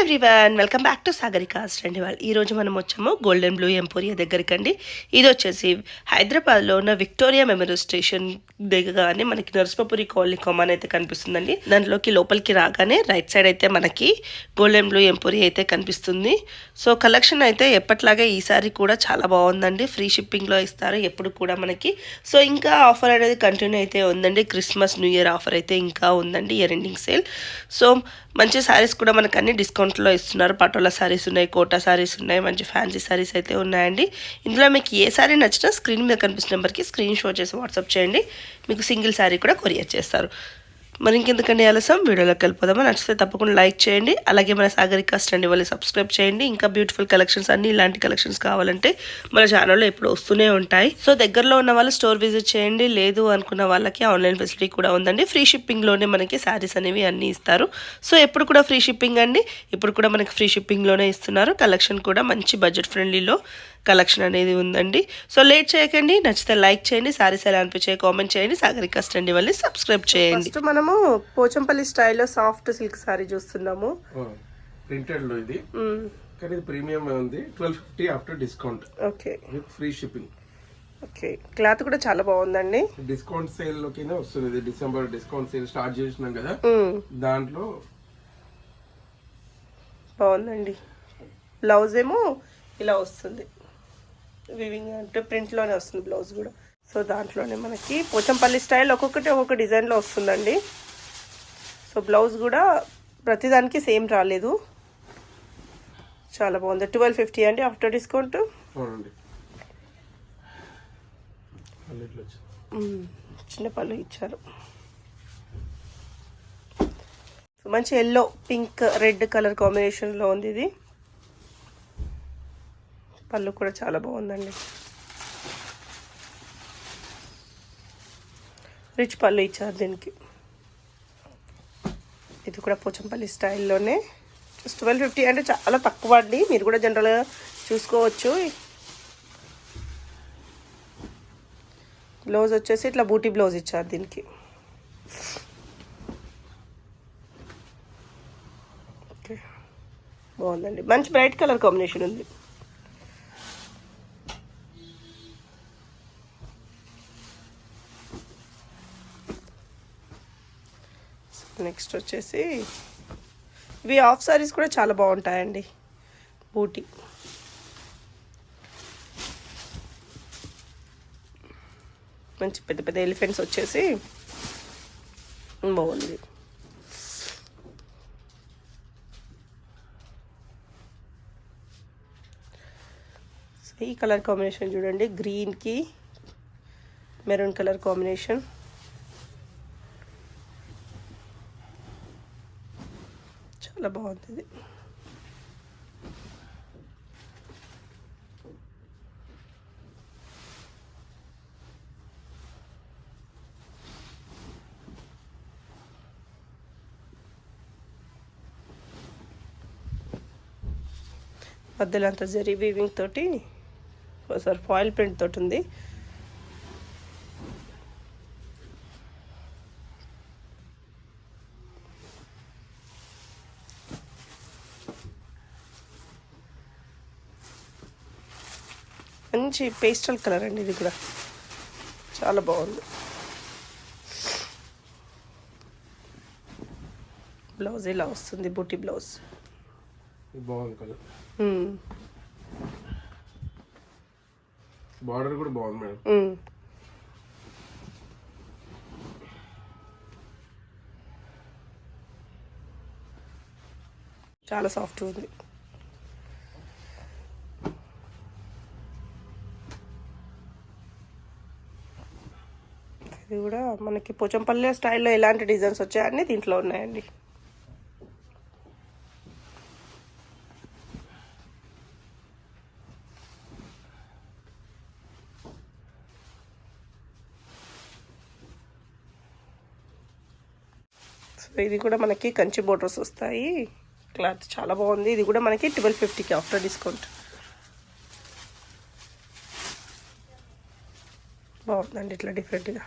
Everyone, welcome back to సాగరికాస్ అండి. వాళ్ళు ఈరోజు మనం వచ్చాము గోల్డెన్ బ్లూ ఎంపోరియా దగ్గరికి అండి. ఇది వచ్చేసి హైదరాబాద్లో ఉన్న విక్టోరియా మెమోరియల్ స్టేషన్ దగ్గరగానే మనకి నరసింహపురి కాలనీ కామన్ అయితే కనిపిస్తుందండి. దాంట్లోకి లోపలికి రాగానే రైట్ సైడ్ అయితే మనకి గోల్డెన్ బ్లూ ఎంపోరియా అయితే కనిపిస్తుంది. సో కలెక్షన్ అయితే ఎప్పట్లాగే ఈసారి కూడా చాలా బాగుందండి. ఫ్రీ షిప్పింగ్లో ఇస్తారు ఎప్పుడు కూడా మనకి. సో ఇంకా ఆఫర్ అనేది కంటిన్యూ అయితే ఉందండి. క్రిస్మస్ న్యూ ఇయర్ ఆఫర్ అయితే ఇంకా ఉందండి, ఇయర్ ఎండింగ్ సేల్. సో మంచి శారీస్ కూడా మనకు అన్ని డిస్కౌంట్లో ఇస్తున్నారు. పటోలా శారీస్ ఉన్నాయి, కోటా శారీస్ ఉన్నాయి, మంచి ఫ్యాన్సీ శారీస్ అయితే ఉన్నాయండి. ఇందులో మీకు ఏ శారీ నచ్చినా స్క్రీన్ మీద కనిపిస్తున్న నెంబర్కి స్క్రీన్ షాట్ చేసి వాట్సాప్ చేయండి. మీకు సింగిల్ శారీ కూడా కొరియర్ చేస్తారు. మరి ఇంకెందుకండి ఆలస్యం, వీడియోలోకి వెళ్ళిపోదామా. నచ్చితే తప్పకుండా లైక్ చేయండి. అలాగే మన సాగరికా స్టండి వాళ్ళు సబ్స్క్రైబ్ చేయండి. ఇంకా బ్యూటిఫుల్ కలెక్షన్స్ అన్ని ఇలాంటి కలెక్షన్స్ కావాలంటే మన ఛానల్లో ఎప్పుడు వస్తూనే ఉంటాయి. సో దగ్గరలో ఉన్న వాళ్ళు స్టోర్ విజిట్ చేయండి. లేదు అనుకున్న వాళ్ళకి ఆన్లైన్ ఫెసిలిటీ కూడా ఉందండి. ఫ్రీ షిప్పింగ్లోనే మనకి శారీస్ అనేవి అన్నీ ఇస్తారు. సో ఎప్పుడు కూడా ఫ్రీ షిప్పింగ్ అండి. ఇప్పుడు కూడా మనకి ఫ్రీ షిప్పింగ్లోనే ఇస్తున్నారు. కలెక్షన్ కూడా మంచి బడ్జెట్ ఫ్రెండ్లీలో కలెక్షన్ అనేది ఉందండి. సో లేట్ చేయకండి, నచ్చితే లైక్ చేయండి, సారీస్ ఎలా అనిపించాయి కామెంట్ చేయండి, సాగరికా స్టండి వాళ్ళని సబ్స్క్రైబ్ చేయండి. ఫస్ట్ మనము పోచంపల్లి స్టైల్లో సాఫ్ట్ సిల్క్ సారీ చూస్తున్నాము. ప్రింటెడ్ లో ఇది కానీ ఇది ప్రీమియం ఉంది. 1250 after discount. Okay, with free shipping. Okay, cloth కూడా చాలా బాగుందండి. డిస్కౌంట్ సేల్ లోకినే వస్తుంది. ఇది డిసెంబర్ డిస్కౌంట్ సేల్ స్టార్ట్ చేసినాం కదా, దాంట్లో బాగుందండి. బ్లౌజ్ ఏమో ఇలా వస్తుంది, వివింగ్ అంటే ప్రింట్లోనే వస్తుంది బ్లౌజ్ కూడా. సో దాంట్లోనే మనకి పోచంపల్లి స్టైల్ ఒక్కొక్కటి ఒక్కొక్క డిజైన్లో వస్తుందండి. సో బ్లౌజ్ కూడా ప్రతిదానికి సేమ్ రాలేదు, చాలా బాగుంది. 1250 అండి ఆఫ్టర్ డిస్కౌంట్. చిన్న పళ్ళు ఇచ్చారు. సో మంచి ఎల్లో, పింక్, రెడ్ కలర్ కాంబినేషన్లో ఉంది ఇది. పళ్ళు కూడా చాలా బాగుందండి, రిచ్ పళ్ళు ఇచ్చారు దీనికి. ఇది కూడా పోచంపల్లి స్టైల్లోనే. జస్ట్ 1250 అంటే చాలా తక్కువ అండి, మీరు కూడా జనరల్గా చూసుకోవచ్చు. బ్లౌజ్ వచ్చేసి ఇట్లా బూటీ బ్లౌజ్ ఇచ్చారు దీనికి. ఓకే, బాగుందండి, మంచి బ్రైట్ కలర్ కాంబినేషన్ ఉంది. నెక్స్ట్ వచ్చేసి ఇవి హాఫ్ సారీస్ కూడా చాలా బాగుంటాయండి. బూటీ మంచి పెద్ద పెద్ద ఎలిఫెంట్స్ వచ్చేసి బాగుంది. ఈ కలర్ కాంబినేషన్ చూడండి, గ్రీన్కి మెరూన్ కలర్ కాంబినేషన్. చాలా బాగుంది ఇది. మధ్యలో అంతా జరీ వీవింగ్ తోటి, సారీ ఫాయిల్ ప్రింట్ తోటి ఉంది. మంచి పేస్టల్ కలర్ అండి, ఇది కూడా చాలా బాగుంది. బ్లౌజ్ ఇలా వస్తుంది, బూటీ బ్లౌజ్. బాగుంది కలర్. బార్డర్ కూడా బాగుంది మేడం. చాలా సాఫ్ట్ ఉంది. ఇది కూడా మనకి పోచంపల్లి స్టైల్లో ఎలాంటి డిజైన్స్ వచ్చాయని దీంట్లో ఉన్నాయండి. సో ఇది కూడా మనకి కంచి బోర్డర్స్ వస్తాయి. క్లాత్ చాలా బాగుంది. ఇది కూడా మనకి 1250కి ఆఫ్టర్ డిస్కౌంట్. బాగుందండి ఇట్లా డిఫరెంట్గా.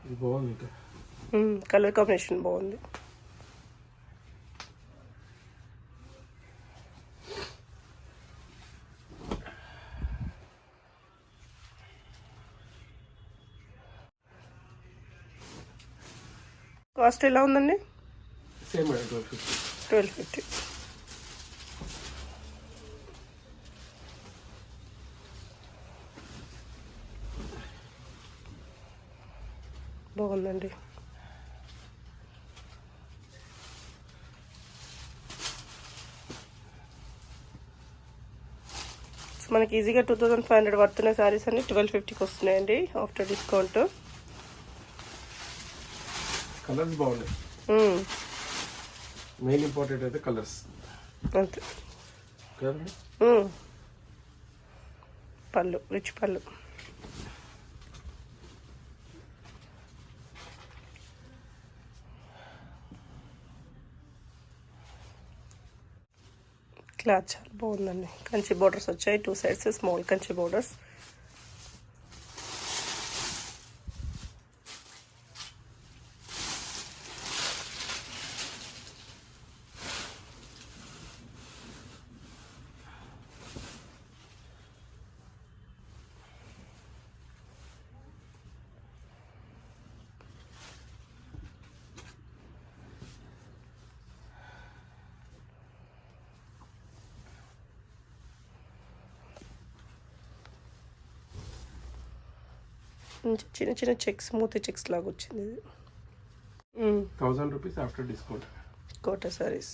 ఇది బాగుంది ఇంకా. కలర్ కాంబినేషన్ బాగుంది. కాస్ట్ ఎలా ఉందండి? Same madam 1250. 1250. బాగుందండి. మనకి ఈజీగా 2500 పడుతున్న శారీస్ అన్ని 1250కి వస్తున్నాయండి ఆఫ్టర్ డిస్కౌంట్. కలర్స్ బాగున్నాయి. మెయిన్ ఇంపార్టెంట్ అయితే కలర్స్ అంతే. కదండి. పళ్ళు రిచ్ పళ్ళు. క్లాత్ చాలా బాగుందండి. కంచి బోర్డర్స్ వచ్చాయి 2 సైడ్స్, స్మాల్ కంచి బోర్డర్స్. చిన్న చిన్న చెక్స్, మూతి చెక్స్ లాగా వచ్చింది ఇది. 1000 రూపీస్ ఆఫ్టర్ డిస్కౌంట్. కోట సారీస్.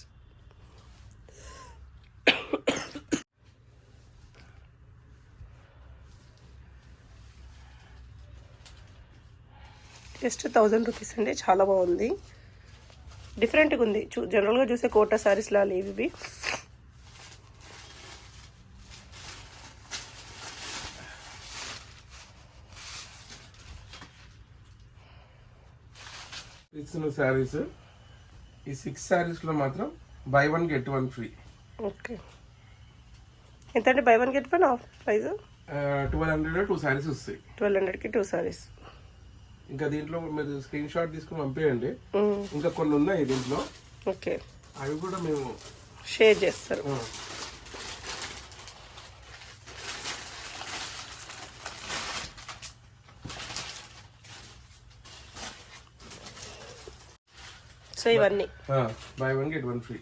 జస్ట్ 1000 రూపీస్ అండి. చాలా బాగుంది, డిఫరెంట్గా ఉంది. జనరల్గా చూసే కోట సారీస్ లా లేవు ఇవి. ఇచ్చిన శారీస్ ఈ 6 శారీస్లో మాత్రం బై 1 గెట్ 1 ఫ్రీ. ఓకే, ఎంత అంటే by 1 get 1 of price 1200 2 saris వస్తాయి. 1200కి 2 సారీస్. ఇంకా దీంట్లో మీరు స్క్రీన్ షాట్ తీసుకుని పంపేయండి. ఇంకా కొన్ని ఉన్నాయి దీంట్లో. ఓకే, అవి కూడా మేము షేర్ చేస్తారు. సో ఇవన్నీ బై 1 గెట్ 1 ఫ్రీ.